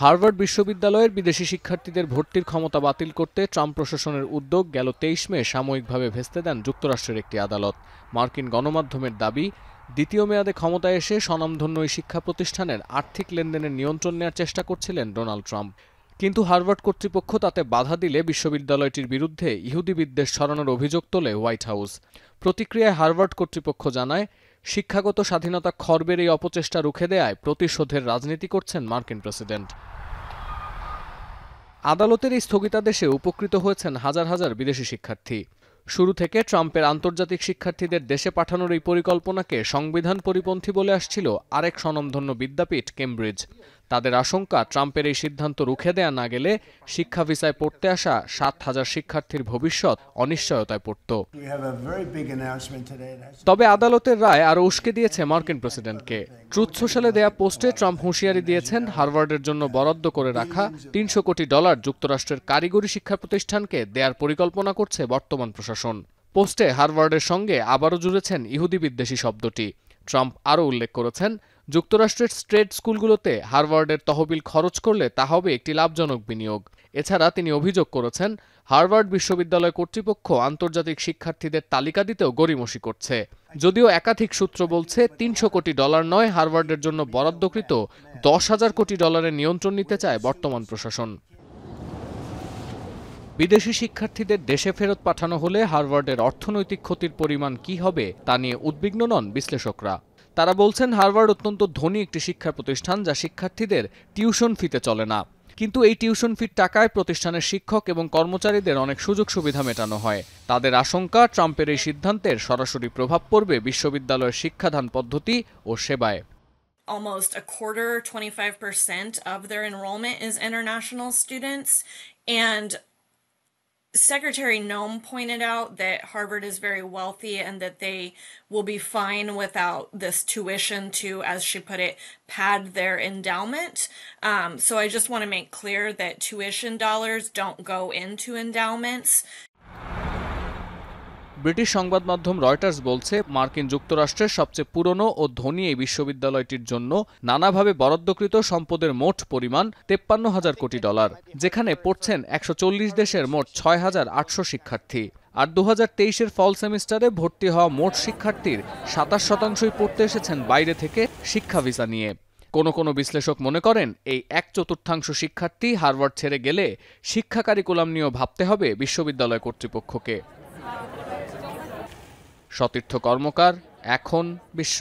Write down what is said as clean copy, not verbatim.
Harvard বিশ্ববিদ্যালয়ের বিদেশি শিক্ষার্থীদের ভর্তির ক্ষমতা বাতিল করতে ট্রাম্প প্রশাসনের উদ্যোগ গেল ২৩ মে সাময়িকভাবে ভেস্তে দেন যুক্তরাষ্ট্রের একটি আদালত। মার্কিন গণমাধ্যমের দাবি, দ্বিতীয় মেয়াদে ক্ষমতায় এসে স্বনামধন্য ওই শিক্ষা প্রতিষ্ঠানের আর্থিক লেনদেনের নিয়ন্ত্রণ নেওয়ার চেষ্টা করছিলেন ডোনাল্ড ট্রাম্প। কিন্তু হার্ভার্ড কর্তৃপক্ষ তাতে বাধা দিলে বিশ্ববিদ্যালয়টির বিরুদ্ধে ইহুদি বিদ্বেষ ছড়ানোর অভিযোগ তোলে হোয়াইট হাউস। প্রতিক্রিয়ায় হার্ভার্ড কর্তৃপক্ষ জানায়, শিক্ষাগত স্বাধীনতা খর্বের এই অপচেষ্টা রুখে দেয়ায় প্রতিশোধের রাজনীতি করছেন মার্কিন প্রেসিডেন্ট। আদালতের এই স্থগিতাদেশে উপকৃত হয়েছেন হাজার হাজার বিদেশি শিক্ষার্থী। শুরু থেকে ট্রাম্পের আন্তর্জাতিক শিক্ষার্থীদের দেশে পাঠানোর এই পরিকল্পনাকে সংবিধান পরিপন্থী বলে আসছিল আরেক স্বনামধন্য বিদ্যাপীঠ কেমব্রিজ। তাদের আশঙ্কা, ট্রাম্পের এই সিদ্ধান্ত রুখে দেয়া না গেলে শিক্ষা ভিসায় পড়তে আসা ৭,০০০ শিক্ষার্থীর ভবিষ্যৎ অনিশ্চয়তায় পড়ত। তবে আদালতের রায় আরও উস্কে দিয়েছে মার্কিন প্রেসিডেন্টকে। ট্রুথ সোশ্যালে দেয়া পোস্টে ট্রাম্প হুঁশিয়ারি দিয়েছেন, হার্ভার্ডের জন্য বরাদ্দ করে রাখা $৩০০ কোটি যুক্তরাষ্ট্রের কারিগরি শিক্ষা প্রতিষ্ঠানকে দেয়ার পরিকল্পনা করছে বর্তমান প্রশাসন। পোস্টে হার্ভার্ডের সঙ্গে আবারও জুড়েছেন ইহুদি বিদ্বেষী শব্দটি। ট্রাম্প আরও উল্লেখ করেছেন, যুক্তরাষ্ট্রের ট্রেড স্কুলগুলোতে হার্ভার্ডের তহবিল খরচ করলে তা হবে একটি লাভজনক বিনিয়োগ। এছাড়া তিনি অভিযোগ করেছেন, হার্ভার্ড বিশ্ববিদ্যালয় কর্তৃপক্ষ আন্তর্জাতিক শিক্ষার্থীদের তালিকা দিতেও গড়িমসি করছে। যদিও একাধিক সূত্র বলছে, $৩০০ কোটি নয়, হার্ভার্ডের জন্য বরাদ্দকৃত $১০,০০০ কোটি নিয়ন্ত্রণ নিতে চায় বর্তমান প্রশাসন। বিদেশি শিক্ষার্থীদের দেশে ফেরত পাঠানো হলে হার্ভার্ডের অর্থনৈতিক ক্ষতির পরিমাণ কী হবে তা নিয়ে উদ্বিগ্ন নন বিশ্লেষকরা। তারা বলছেন, হার্ভার্ড অত্যন্ত ধনী একটি শিক্ষা প্রতিষ্ঠান, যা শিক্ষার্থীদের টিউশন ফিতে চলে না। কিন্তু এই টিউশন ফির টাকায় প্রতিষ্ঠানের শিক্ষক এবং কর্মচারীদের অনেক সুযোগ সুবিধা মেটানো হয়। তাদের আশঙ্কা, ট্রাম্পের এই সিদ্ধান্তের সরাসরি প্রভাব পড়বে বিশ্ববিদ্যালয়ের শিক্ষাদান পদ্ধতি ও সেবায়। Almost a quarter, 25% of their enrollment is international students, and Secretary Noem pointed out that Harvard is very wealthy and that they will be fine without this tuition to, as she put it, pad their endowment. So I just want to make clear that tuition dollars don't go into endowments. British সংবাদ মাধ্যম Reuters বলছে, মার্কিন যুক্তরাষ্ট্রের সবচেয়ে পুরনো ও ধনী এই বিশ্ববিদ্যালয়টির জন্য নানাভাবে বরাদ্দকৃত সম্পদের মোট পরিমাণ $৫৩,০০০ কোটি, যেখানে পড়ছেন ১৪০ দেশের মোট ৬,৮০০ শিক্ষার্থী। আর ২০২৩-এর ফল সেমিস্টারে ভর্তি হওয়া মোট শিক্ষার্থীর ২৭% পড়তে এসেছেন বাইরে থেকে শিক্ষা ভিসা নিয়ে। কোনো বিশ্লেষক মনে করেন, এই ১/৪ শিক্ষার্থী হার্ভার্ড ছেড়ে গেলে শিক্ষা কারিকুলাম নিয়েও ভাবতে হবে বিশ্ববিদ্যালয় কর্তৃপক্ষকে। সতীর্থ কর্মকার, এখন বিশ্ব।